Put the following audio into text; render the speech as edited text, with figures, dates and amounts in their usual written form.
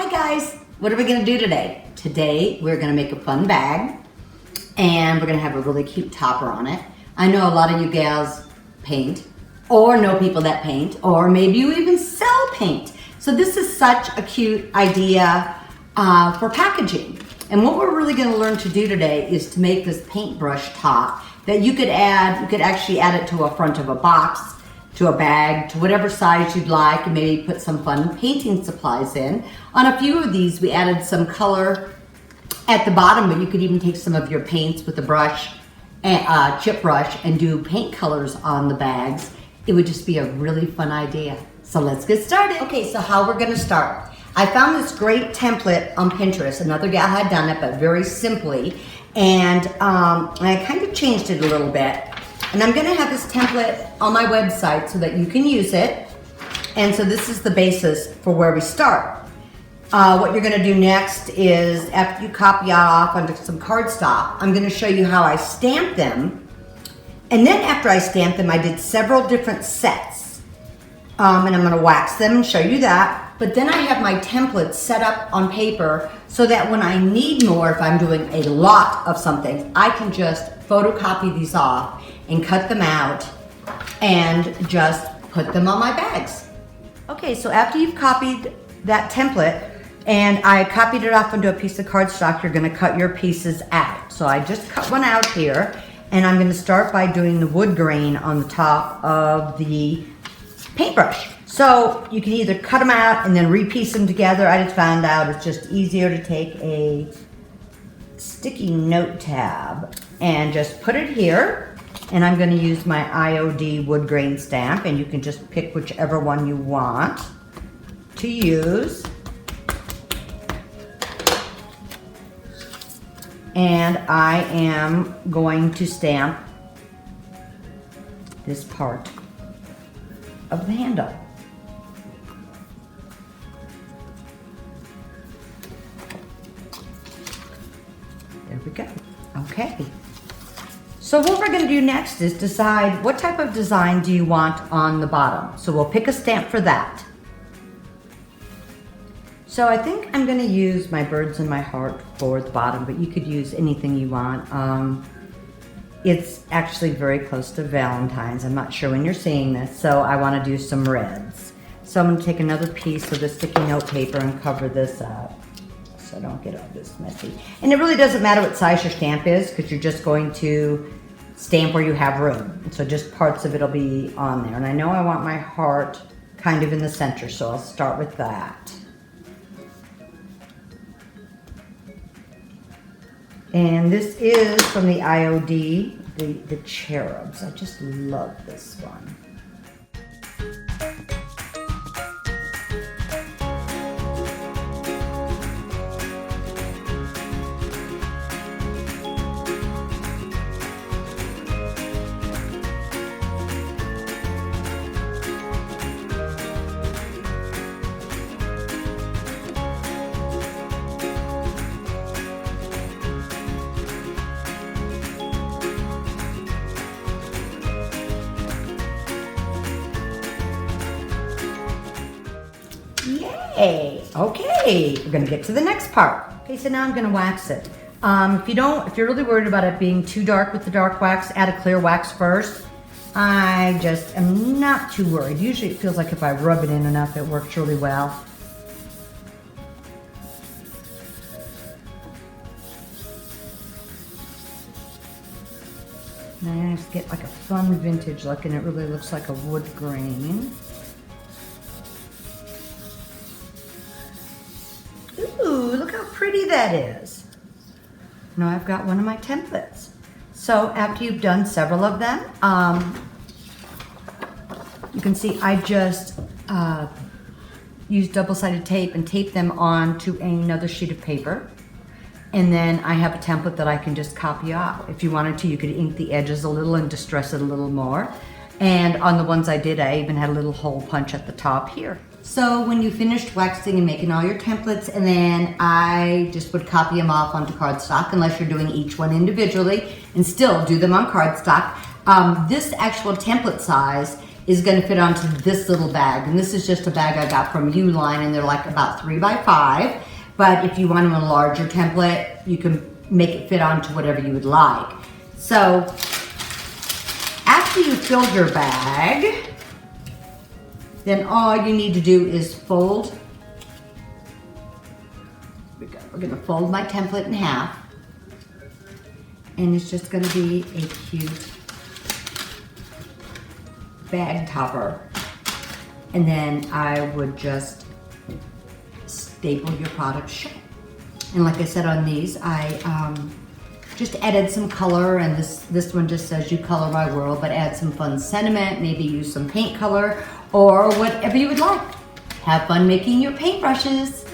Hi guys, what are we gonna do today? Today we're gonna make a fun bag and we're gonna have a really cute topper on it. I know a lot of you gals paint or know people that paint or maybe you even sell paint. So this is such a cute idea for packaging. And what we're really gonna learn to do today is to make this paintbrush top that you could actually add it to a front of a box, to a bag, to whatever size you'd like, and maybe put some fun painting supplies in. On a few of these, we added some color at the bottom, but you could even take some of your paints with a brush, chip brush, and do paint colors on the bags. It would just be a really fun idea. So let's get started. Okay, so how we're gonna start. I found this great template on Pinterest. Another gal had done it, but very simply. And I kind of changed it a little bit. And I'm gonna have this template on my website so that you can use it. And so this is the basis for where we start. What you're gonna do next is, after you copy off onto some cardstock, I'm gonna show you how I stamp them. And then after I stamp them, I did several different sets. And I'm gonna wax them and show you that. But then I have my templates set up on paper so that when I need more, if I'm doing a lot of something, I can just photocopy these off and cut them out and just put them on my bags. Okay, so after you've copied that template, and I copied it off onto a piece of cardstock, you're gonna cut your pieces out. So I just cut one out here, and I'm gonna start by doing the wood grain on the top of the paintbrush. So you can either cut them out and then repiece them together. I just found out it's just easier to take a sticky note tab and just put it here. And I'm going to use my IOD wood grain stamp, and you can just pick whichever one you want to use. And I am going to stamp this part of the handle. There we go. Okay. So what we're gonna do next is decide what type of design do you want on the bottom. So we'll pick a stamp for that. So I think I'm gonna use my birds and my heart for the bottom, but you could use anything you want. It's actually very close to Valentine's. I'm not sure when you're seeing this, so I wanna do some reds. So I'm gonna take another piece of the sticky note paper and cover this up so I don't get all this messy. And it really doesn't matter what size your stamp is, because you're just going to stamp where you have room. And so just parts of it will be on there. And I know I want my heart kind of in the center, so I'll start with that. And this is from the IOD, the cherubs. I just love this one. Yay! Okay, we're gonna get to the next part. Okay, so now I'm gonna wax it. If you're really worried about it being too dark with the dark wax, add a clear wax first. I just am not too worried. Usually it feels like if I rub it in enough, it works really well. And I just get like a fun vintage look, and it really looks like a wood grain. Ooh, look how pretty that is. Now I've got one of my templates. So after you've done several of them, you can see I just used double-sided tape and taped them onto another sheet of paper. And then I have a template that I can just copy off. If you wanted to, you could ink the edges a little and distress it a little more. And on the ones I did, I even had a little hole punch at the top here. So when you finished waxing and making all your templates, and then I just would copy them off onto cardstock, unless you're doing each one individually, and still do them on cardstock. This actual template size is going to fit onto this little bag. And this is just a bag I got from Uline, and they're like about 3 by 5. But if you want a larger template, you can make it fit onto whatever you would like. So after you filled your bag, then all you need to do is fold. We're going to fold my template in half. And it's just going to be a cute bag topper. And then I would just staple your product shut. And like I said on these, I just added some color, and this one just says "You color my world," but add some fun sentiment, maybe use some paint color or whatever you would like. Have fun making your paintbrushes.